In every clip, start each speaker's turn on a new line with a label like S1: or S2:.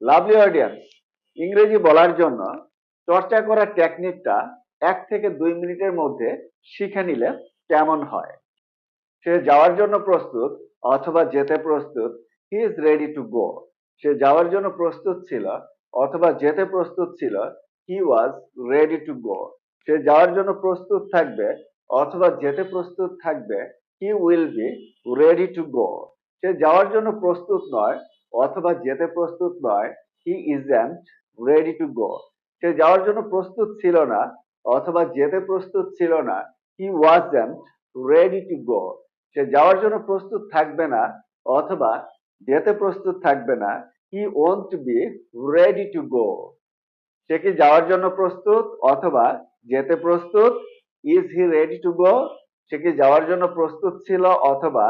S1: Lovely audience, ইংরেজি বলার জন্য চর্চা করার টেকনিকটা 1 থেকে 2 মিনিটের মধ্যে শিখে নিলে কেমন হয়? সে যাওয়ার জন্য প্রস্তুত অথবা যেতে প্রস্তুত। He is ready to go. সে যাওয়ার জন্য প্রস্তুত ছিল অথবা যেতে প্রস্তুত ছিল। হি ওয়াজ রেডি টু গো। সে যাওয়ার জন্য প্রস্তুত থাকবে অথবা যেতে প্রস্তুত থাকবে। He will be ready to go. সে যাওয়ার জন্য প্রস্তুত নয় অথবা যেতে প্রস্তুত নয়। He isn't ready to go. সে যাওয়ার জন্য প্রস্তুত ছিল না অথবা যেতে প্রস্তুত ছিল না। He wasn't ready to go. সে যাওয়ার জন্য প্রস্তুত থাকবে না অথবা যেতে প্রস্তুত থাকবে না। He won't be ready to go. সে কি যাওয়ার জন্য প্রস্তুত অথবা যেতে প্রস্তুত? Is he ready to go? সে কি যাওয়ার জন্য প্রস্তুত ছিল অথবা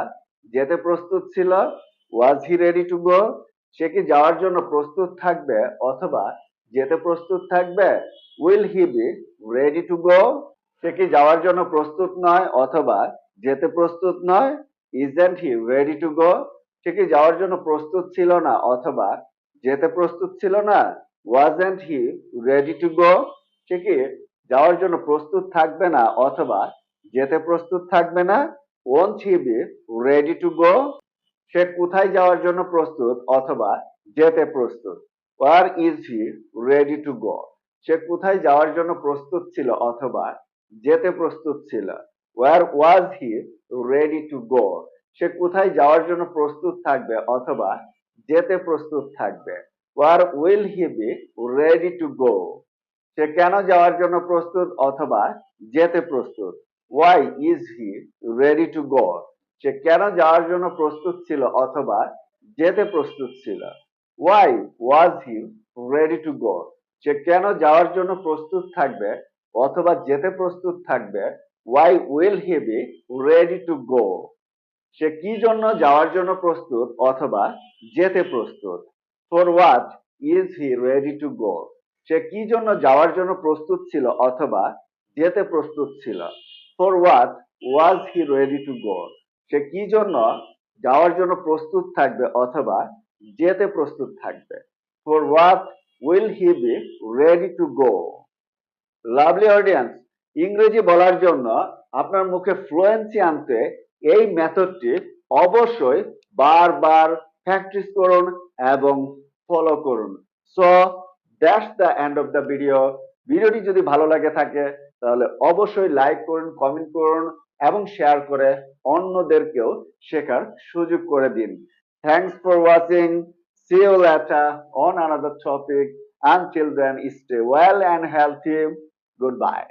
S1: যেতে প্রস্তুত ছিল? ওয়াজ হি রেডি টু গো? সে কি যাওয়ার জন্য প্রস্তুত থাকবে অথবা যেতে প্রস্তুত থাকবে? Will he be ready to go? সে কি যাওয়ার জন্য প্রস্তুত নয় অথবা যেতে প্রস্তুত নয়? Isn't he ready to go? সে কি যাওয়ার জন্য প্রস্তুত ছিল না অথবা যেতে প্রস্তুত ছিল না? Wasn't he ready to go? সে কি যাওয়ার জন্য প্রস্তুত থাকবে না অথবা যেতে প্রস্তুত থাকবে না? Won't he be ready to go? সে কোথায় যাওয়ার জন্য প্রস্তুত অথবা যেতে প্রস্তুত? Where is he ready to go? সে কোথায় যাওয়ার জন্য প্রস্তুত ছিল অথবা যেতে প্রস্তুত ছিল? Where was he ready to go? সে কোথায় যাওয়ার জন্য প্রস্তুত থাকবে অথবা যেতে প্রস্তুত থাকবে? Where will he be ready to go? সে কেন যাওয়ার জন্য প্রস্তুত অথবা যেতে প্রস্তুত? Why is he ready to go? সে কেন যাওয়ার জন্য প্রস্তুত ছিল অথবা যেতে প্রস্তুত ছিল? Why was he ready to go? সে কেন যাওয়ার জন্য প্রস্তুত থাকবে অথবা যেতে প্রস্তুত থাকবে? Why will he be ready to go? সে কি জন্য যাওয়ার জন্য প্রস্তুত অথবা যেতে প্রস্তুত? For what is he ready to go? সে কি জন্য যাওয়ার জন্য প্রস্তুত ছিল অথবা যেতে প্রস্তুত ছিল? For what was he ready to go? সে কি জন্য যাওয়ার জন্য প্রস্তুত থাকবে অথবা যেতে প্রস্তুত থাকবে? For what will he be ready to go? Lovely audience, ইংরেজি বলার জন্য আপনার মুখে ফ্লুয়েন্সি আনতে এই মেথডটি অবশ্যই বারবার প্র্যাকটিস করুন এবং ফলো করুন। So that's the end of the video. ভিডিওটি যদি ভালো লাগে থাকে তাহলে অবশ্যই লাইক করুন, কমেন্ট করুন এবং শেয়ার করে অন্যদেরকেও শেখার সুযোগ করে দিন। Thanks for watching. See you later on another topic. Until then, stay well and healthy. Goodbye.